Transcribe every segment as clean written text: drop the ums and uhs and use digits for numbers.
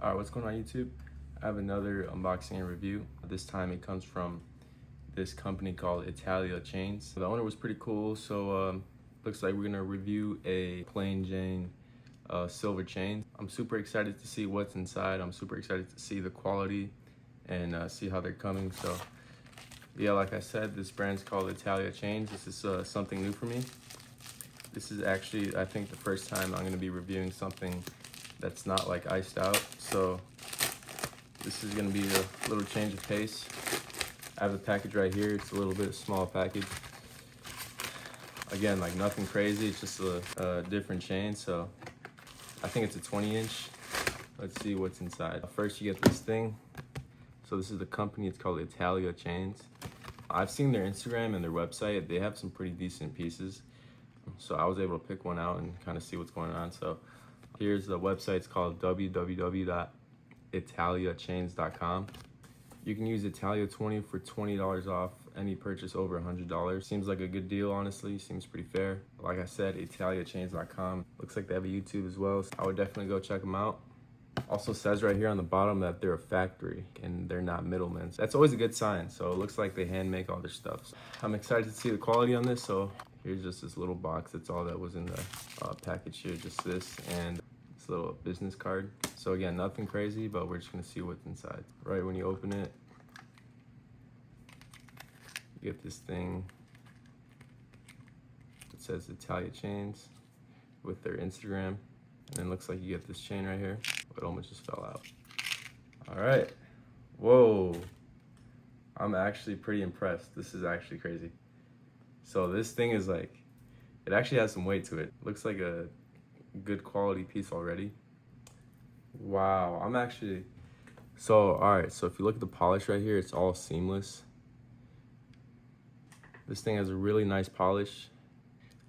Alright, what's going on YouTube? I have another unboxing and review. This time it comes from this company called ITALIA chains. The owner was pretty cool, so looks like we're gonna review a plain Jane silver chain. I'm super excited to see what's inside. I'm super excited to see the quality and see how they're coming. So yeah, like I said, this brand's called ITALIA chains. This is something new for me. This is actually, I think, the first time I'm gonna be reviewing something that's not like iced out. So this is gonna be a little change of pace. I have the package right here. It's a little bit small package. Again, like nothing crazy, it's just a different chain. So I think it's a 20-inch. Let's see what's inside. First you get this thing. So this is the company, it's called ITALIA chains. I've seen their Instagram and their website. They have some pretty decent pieces. So I was able to pick one out and kind of see what's going on. So here's the website. It's called www.italiachains.com. You can use Italia 20 for $20 off any purchase over $100. Seems like a good deal, honestly. Seems pretty fair. Like I said, italiachains.com. Looks like they have a YouTube as well, so I would definitely go check them out. Also says right here on the bottom that they're a factory and they're not middlemen. That's always a good sign. So it looks like they hand make all their stuff. So I'm excited to see the quality on this. So here's just this little box. That's all that was in the package here. Just this and this little business card. So again, nothing crazy, but we're just gonna see what's inside. Right when you open it, you get this thing. It says ITALIA chains with their Instagram. And then looks like you get this chain right here. It almost just fell out. All right, whoa. I'm actually pretty impressed. This is actually crazy. So this thing is like, it actually has some weight to it. Looks like a good quality piece already. Wow, I'm actually, so all right, so if you look at the polish right here, it's all seamless. This thing has a really nice polish.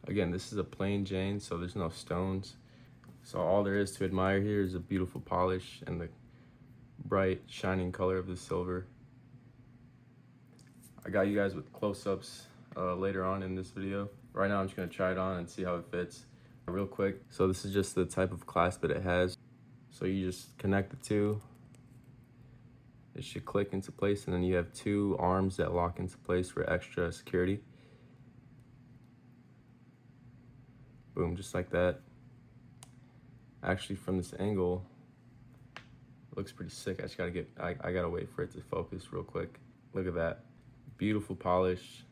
Again, this is a plain Jane, so there's no stones. So all there is to admire here is a beautiful polish and the bright, shining color of the silver. I got you guys with close-ups later on in this video. Right now, I'm just gonna try it on and see how it fits real quick. So this is just the type of clasp that it has. So you just connect the two. It should click into place, and then you have two arms that lock into place for extra security. Boom, just like that. Actually, from this angle, it looks pretty sick. I just gotta I gotta wait for it to focus real quick. Look at that, beautiful polish.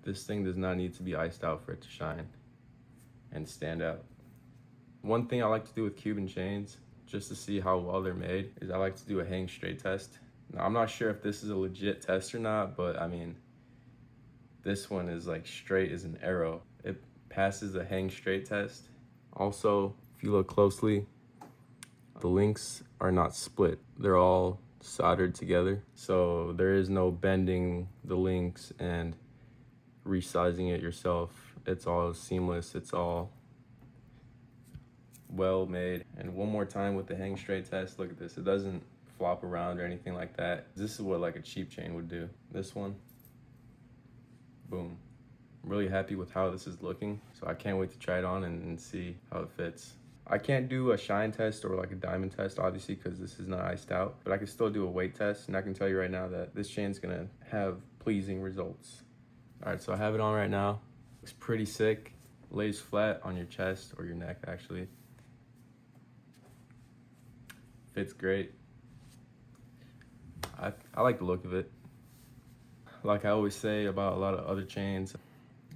This thing does not need to be iced out for it to shine and stand out. One thing I like to do with Cuban chains, just to see how well they're made, is I like to do a hang straight test. Now, I'm not sure if this is a legit test or not, but I mean, this one is like straight as an arrow. It passes the hang straight test. Also, if you look closely, the links are not split. They're all soldered together. So there is no bending the links and resizing it yourself. It's all seamless. It's all well made. And one more time with the hang straight test, look at this. It doesn't flop around or anything like that. This is what like a cheap chain would do. This one, boom. I'm really happy with how this is looking, so I can't wait to try it on and see how it fits. I can't do a shine test or like a diamond test, obviously, because this is not iced out, but I can still do a weight test, and I can tell you right now that this chain's gonna have pleasing results. All right, so I have it on right now. Looks pretty sick. Lays flat on your chest or your neck, actually. Fits great. I like the look of it. Like I always say about a lot of other chains,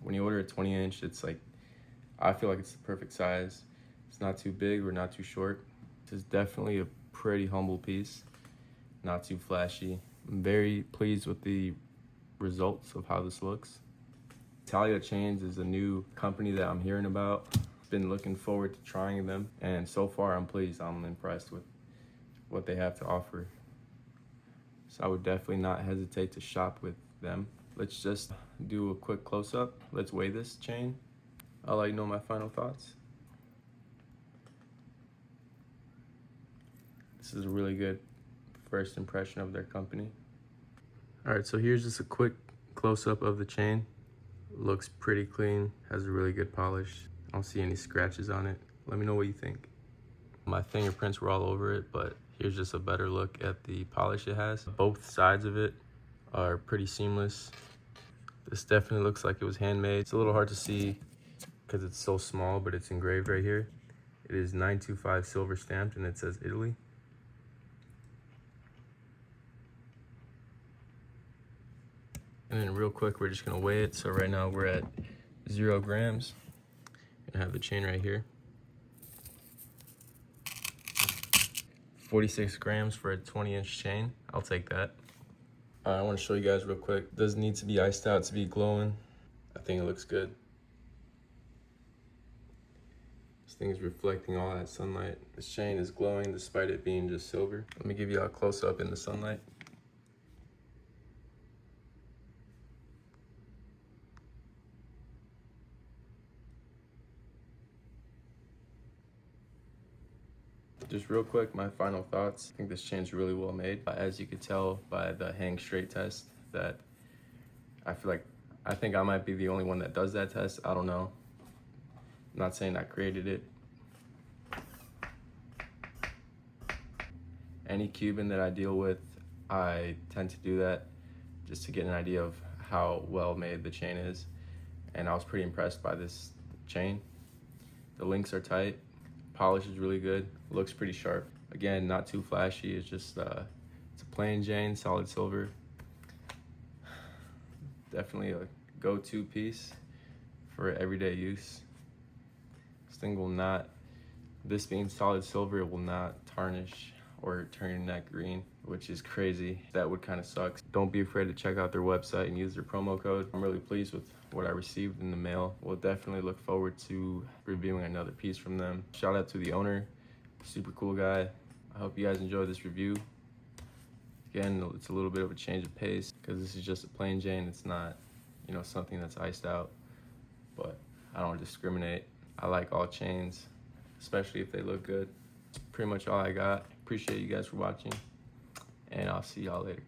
when you order a 20-inch, it's like, I feel like it's the perfect size. It's not too big or not too short. This is definitely a pretty humble piece, not too flashy. I'm very pleased with the results of how this looks. ITALIA Chains is a new company that I'm hearing about. Been looking forward to trying them, and so far I'm pleased. I'm impressed with what they have to offer. So I would definitely not hesitate to shop with them. Let's just do a quick close-up. Let's weigh this chain. I'll let you know my final thoughts. This is a really good first impression of their company. All right, so here's just a quick close-up of the chain. Looks pretty clean, has a really good polish. I don't see any scratches on it. Let me know what you think. My fingerprints were all over it, but here's just a better look at the polish it has. Both sides of it are pretty seamless. This definitely looks like it was handmade. It's a little hard to see because it's so small, but it's engraved right here. It is 925 silver stamped and it says Italy. And then real quick, we're just gonna weigh it. So right now we're at 0 grams. Gonna have the chain right here. 46 grams for a 20-inch chain. I'll take that. I want to show you guys real quick. Doesn't need to be iced out to be glowing. I think it looks good. This thing is reflecting all that sunlight. This chain is glowing despite it being just silver. Let me give you a close up in the sunlight. Just real quick, my final thoughts. I think this chain's really well made. As you could tell by the hang straight test, that I think I might be the only one that does that test. I don't know. I'm not saying I created it. Any Cuban that I deal with, I tend to do that just to get an idea of how well made the chain is. And I was pretty impressed by this chain. The links are tight. Polish is really good, looks pretty sharp. Again, not too flashy, it's just, it's a plain chain, solid silver. Definitely a go-to piece for everyday use. This thing will not, this being solid silver, it will not tarnish or turn your neck green, which is crazy. That would kind of suck. Don't be afraid to check out their website and use their promo code. I'm really pleased with what I received in the mail. We'll definitely look forward to reviewing another piece from them. Shout out to the owner, super cool guy. I hope you guys enjoyed this review. Again, it's a little bit of a change of pace because this is just a plain chain. It's not, you know, something that's iced out, but I don't discriminate. I like all chains, especially if they look good. That's pretty much all I got. Appreciate you guys for watching, and I'll see y'all later.